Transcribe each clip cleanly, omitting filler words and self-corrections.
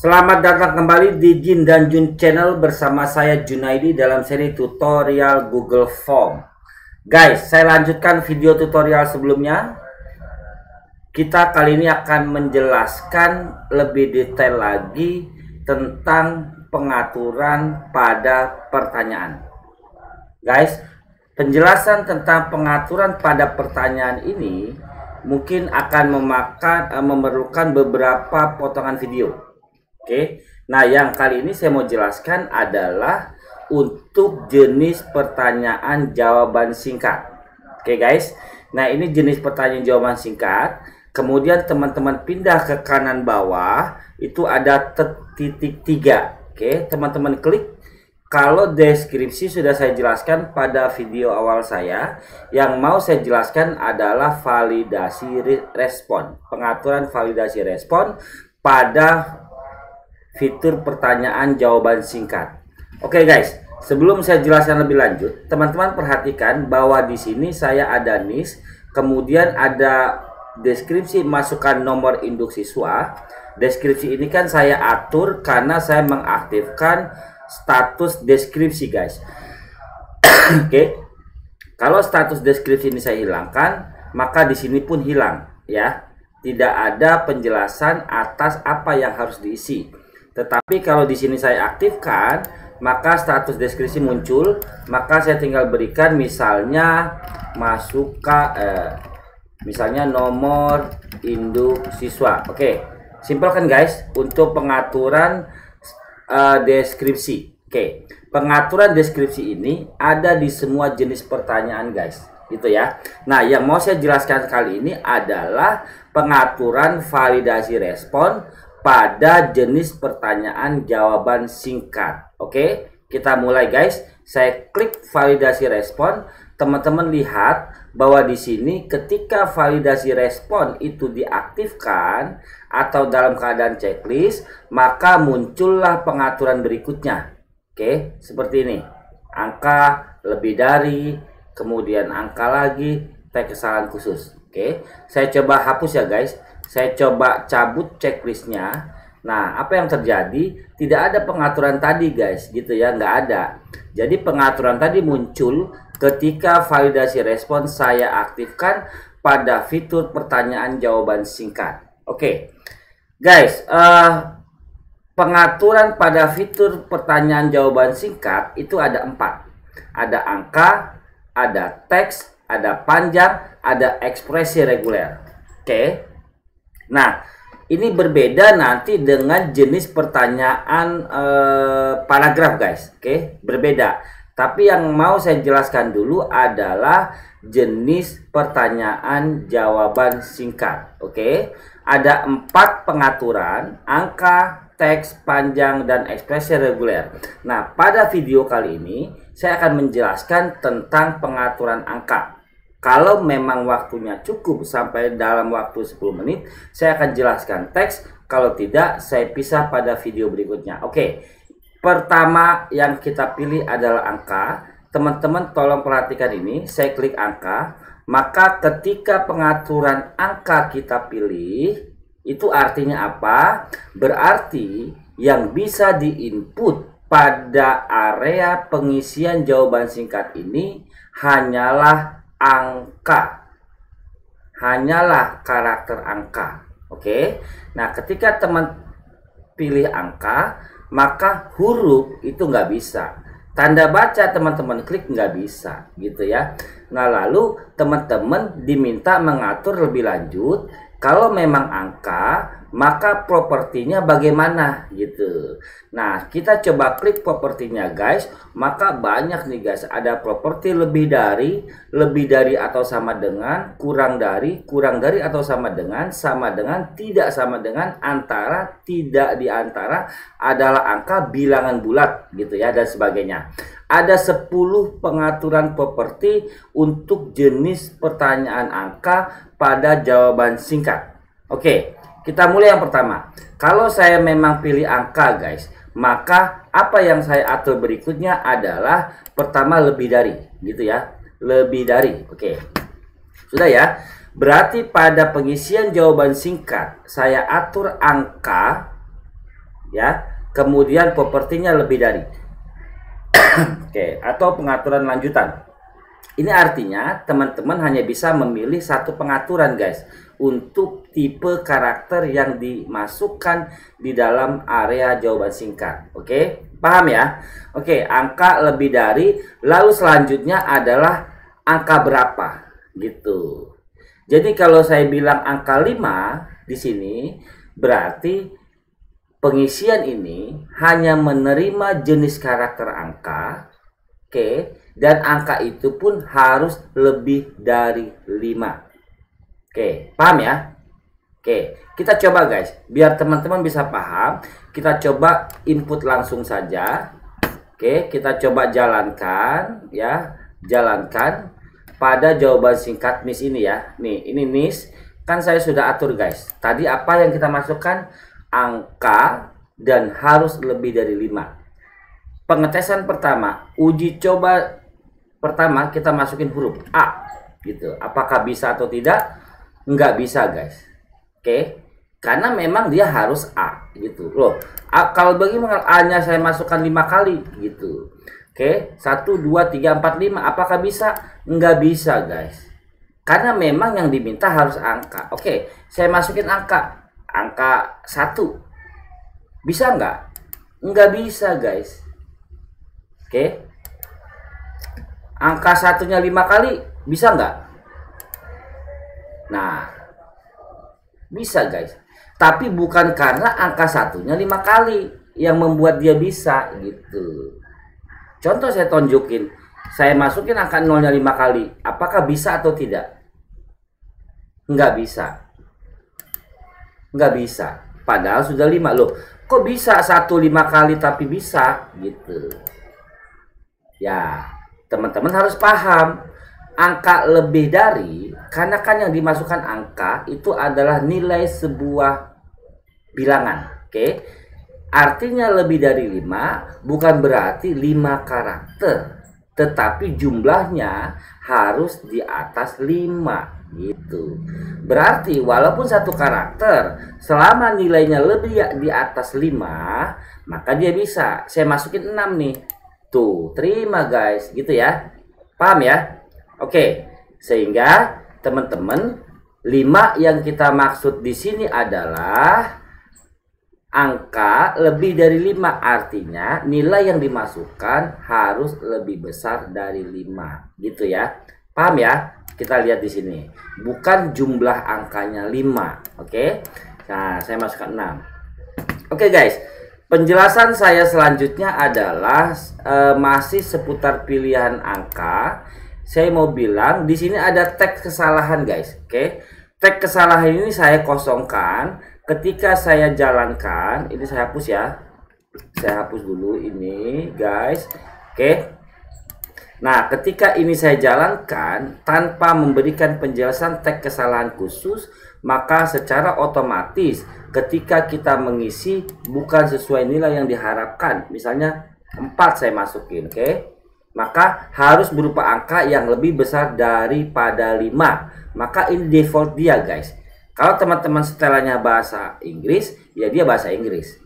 Selamat datang kembali di Jin dan Jun Channel bersama saya Junaidi dalam seri tutorial Google Form. Guys, saya lanjutkan video tutorial sebelumnya. Kita kali ini akan menjelaskan lebih detail lagi tentang pengaturan pada pertanyaan. Guys, penjelasan tentang pengaturan pada pertanyaan ini mungkin akan memerlukan beberapa potongan video. Oke, nah yang kali ini saya mau jelaskan adalah untuk jenis pertanyaan jawaban singkat. Oke guys, nah ini jenis pertanyaan jawaban singkat. Kemudian teman-teman pindah ke kanan bawah, itu ada titik 3. Oke, teman-teman klik. Kalau deskripsi sudah saya jelaskan pada video awal saya. Yang mau saya jelaskan adalah validasi respon, pengaturan validasi respon pada fitur pertanyaan jawaban singkat. Oke guys, sebelum saya jelaskan lebih lanjut, teman-teman perhatikan bahwa di sini saya ada NIS, kemudian ada deskripsi masukkan nomor induk siswa. Deskripsi ini kan saya atur karena saya mengaktifkan status deskripsi guys. Oke, kalau status deskripsi ini saya hilangkan, maka di sini pun hilang ya. Tidak ada penjelasan atas apa yang harus diisi. Tetapi kalau di sini saya aktifkan, maka status deskripsi muncul. Maka saya tinggal berikan misalnya misalnya nomor induk siswa. Oke, simpel kan guys untuk pengaturan deskripsi. Oke, pengaturan deskripsi ini ada di semua jenis pertanyaan guys, gitu ya. Nah, yang mau saya jelaskan kali ini adalah pengaturan validasi respon pada jenis pertanyaan jawaban singkat. Oke, kita mulai guys. Saya klik validasi respon. Teman-teman lihat bahwa di sini ketika validasi respon itu diaktifkan atau dalam keadaan checklist, maka muncullah pengaturan berikutnya. Oke, seperti ini. Angka, lebih dari, kemudian angka lagi, tag kesalahan khusus. Oke, saya coba hapus ya guys. Saya coba cabut checklistnya. Nah, apa yang terjadi? Tidak ada pengaturan tadi guys, gitu ya, nggak ada. Jadi pengaturan tadi muncul ketika validasi respon saya aktifkan pada fitur pertanyaan jawaban singkat. Oke, guys, pengaturan pada fitur pertanyaan jawaban singkat itu ada 4. Ada angka, ada teks, ada panjang, ada ekspresi reguler. Oke. Nah, ini berbeda nanti dengan jenis pertanyaan paragraf guys. Oke, berbeda. Tapi yang mau saya jelaskan dulu adalah jenis pertanyaan jawaban singkat. Oke, ada 4 pengaturan: angka, teks, panjang, dan ekspresi reguler. Nah, pada video kali ini saya akan menjelaskan tentang pengaturan angka. Kalau memang waktunya cukup sampai dalam waktu 10 menit, saya akan jelaskan teks. Kalau tidak, saya pisah pada video berikutnya. Oke, pertama yang kita pilih adalah angka. Teman-teman tolong perhatikan ini. Saya klik angka. Maka ketika pengaturan angka kita pilih, itu artinya apa? Berarti yang bisa diinput pada area pengisian jawaban singkat ini hanyalah angka, hanyalah karakter angka. Oke, nah ketika teman pilih angka, maka huruf itu nggak bisa. Tanda baca teman-teman klik nggak bisa, gitu ya. Nah, lalu teman-teman diminta mengatur lebih lanjut. Kalau memang angka, maka propertinya bagaimana gitu. Nah, kita coba klik propertinya guys. Maka banyak nih guys, ada properti lebih dari atau sama dengan, kurang dari atau sama dengan, tidak sama dengan, antara, tidak di antara, adalah angka, bilangan bulat gitu ya, dan sebagainya. Ada 10 pengaturan properti untuk jenis pertanyaan angka pada jawaban singkat. Oke, kita mulai yang pertama. Kalau saya memang pilih angka guys, maka apa yang saya atur berikutnya adalah pertama lebih dari, gitu ya. Lebih dari. Oke. Sudah ya. Berarti pada pengisian jawaban singkat saya atur angka ya. Kemudian propertinya lebih dari. Oke, atau pengaturan lanjutan. Ini artinya teman-teman hanya bisa memilih satu pengaturan guys untuk tipe karakter yang dimasukkan di dalam area jawaban singkat. Oke, paham ya? Oke, angka lebih dari, lalu selanjutnya adalah angka berapa gitu. Jadi kalau saya bilang angka 5 di sini berarti pengisian ini hanya menerima jenis karakter angka. Oke, dan angka itu pun harus lebih dari 5. Oke, paham ya? Oke, kita coba guys, biar teman-teman bisa paham, kita coba input langsung saja. Oke, kita coba jalankan ya, jalankan pada jawaban singkat NIS ini ya. Nih, ini NIS, kan saya sudah atur guys. Tadi apa yang kita masukkan? Angka dan harus lebih dari 5. Pengetesan pertama, uji coba pertama kita masukin huruf A gitu. Apakah bisa atau tidak? Nggak bisa guys. Oke, karena memang dia harus A gitu loh. Kalau bagaimana A-nya saya masukkan 5 kali gitu. Oke, 1, 2, 3, 4, 5. Apakah bisa? Nggak bisa guys. Karena memang yang diminta harus angka. Oke, saya masukin angka 1. Bisa nggak? Nggak bisa guys. Oke, angka satunya 5 kali bisa nggak? Nah, bisa guys. Tapi bukan karena angka satunya 5 kali yang membuat dia bisa gitu. Contoh saya tunjukin, saya masukin angka 0-nya 5 kali. Apakah bisa atau tidak? Nggak bisa. Nggak bisa. Padahal sudah 5 loh. Kok bisa 1 5 kali tapi bisa gitu. Ya, teman-teman harus paham angka lebih dari, karena kan yang dimasukkan angka itu adalah nilai sebuah bilangan. Oke, artinya lebih dari 5 bukan berarti 5 karakter, tetapi jumlahnya harus di atas 5 gitu. Berarti walaupun satu karakter selama nilainya lebih di atas 5, maka dia bisa. Saya masukin 6 nih. Tuh, terima guys, gitu ya. Paham ya? Oke, sehingga teman-teman 5 yang kita maksud di sini adalah angka lebih dari 5, artinya nilai yang dimasukkan harus lebih besar dari 5, gitu ya. Paham ya? Kita lihat di sini. Bukan jumlah angkanya 5, oke? Nah, saya masukkan 6. Oke guys. Penjelasan saya selanjutnya adalah masih seputar pilihan angka. Saya mau bilang di sini ada teks kesalahan guys. Oke, teks kesalahan ini saya kosongkan. Ketika saya jalankan, ini saya hapus ya. Saya hapus dulu ini guys. Oke. Nah, ketika ini saya jalankan tanpa memberikan penjelasan teks kesalahan khusus, maka secara otomatis ketika kita mengisi bukan sesuai nilai yang diharapkan, misalnya 4 saya masukin, oke, maka harus berupa angka yang lebih besar daripada 5. Maka ini default dia guys. Kalau teman-teman setelannya bahasa Inggris, ya dia bahasa Inggris.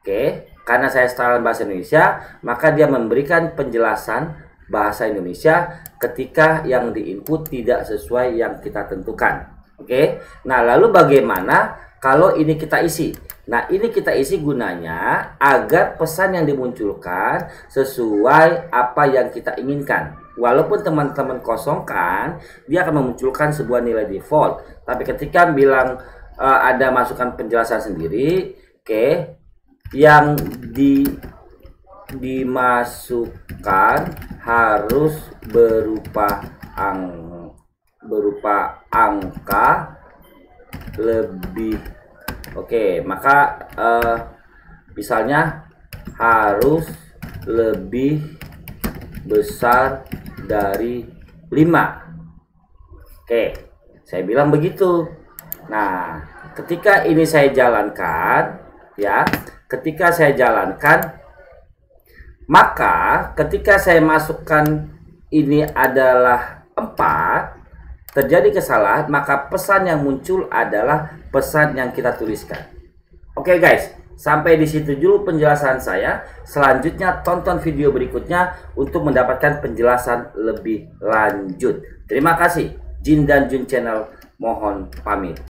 Oke, karena saya setelan bahasa Indonesia, maka dia memberikan penjelasan bahasa Indonesia ketika yang diinput tidak sesuai yang kita tentukan. Oke, nah lalu bagaimana kalau ini kita isi? Nah, ini kita isi gunanya agar pesan yang dimunculkan sesuai apa yang kita inginkan. Walaupun teman-teman kosongkan, dia akan memunculkan sebuah nilai default. Tapi ketika bilang ada masukan penjelasan sendiri, oke, yang dimasukkan harus berupa angka lebih, oke, maka misalnya harus lebih besar dari 5. Oke, saya bilang begitu. Nah, ketika ini saya jalankan ya, ketika saya jalankan, maka ketika saya masukkan ini adalah 4, terjadi kesalahan, maka pesan yang muncul adalah pesan yang kita tuliskan. Oke guys, Sampai di situ dulu penjelasan saya. Selanjutnya tonton video berikutnya untuk mendapatkan penjelasan lebih lanjut. Terima kasih. Jin dan Jun Channel mohon pamit.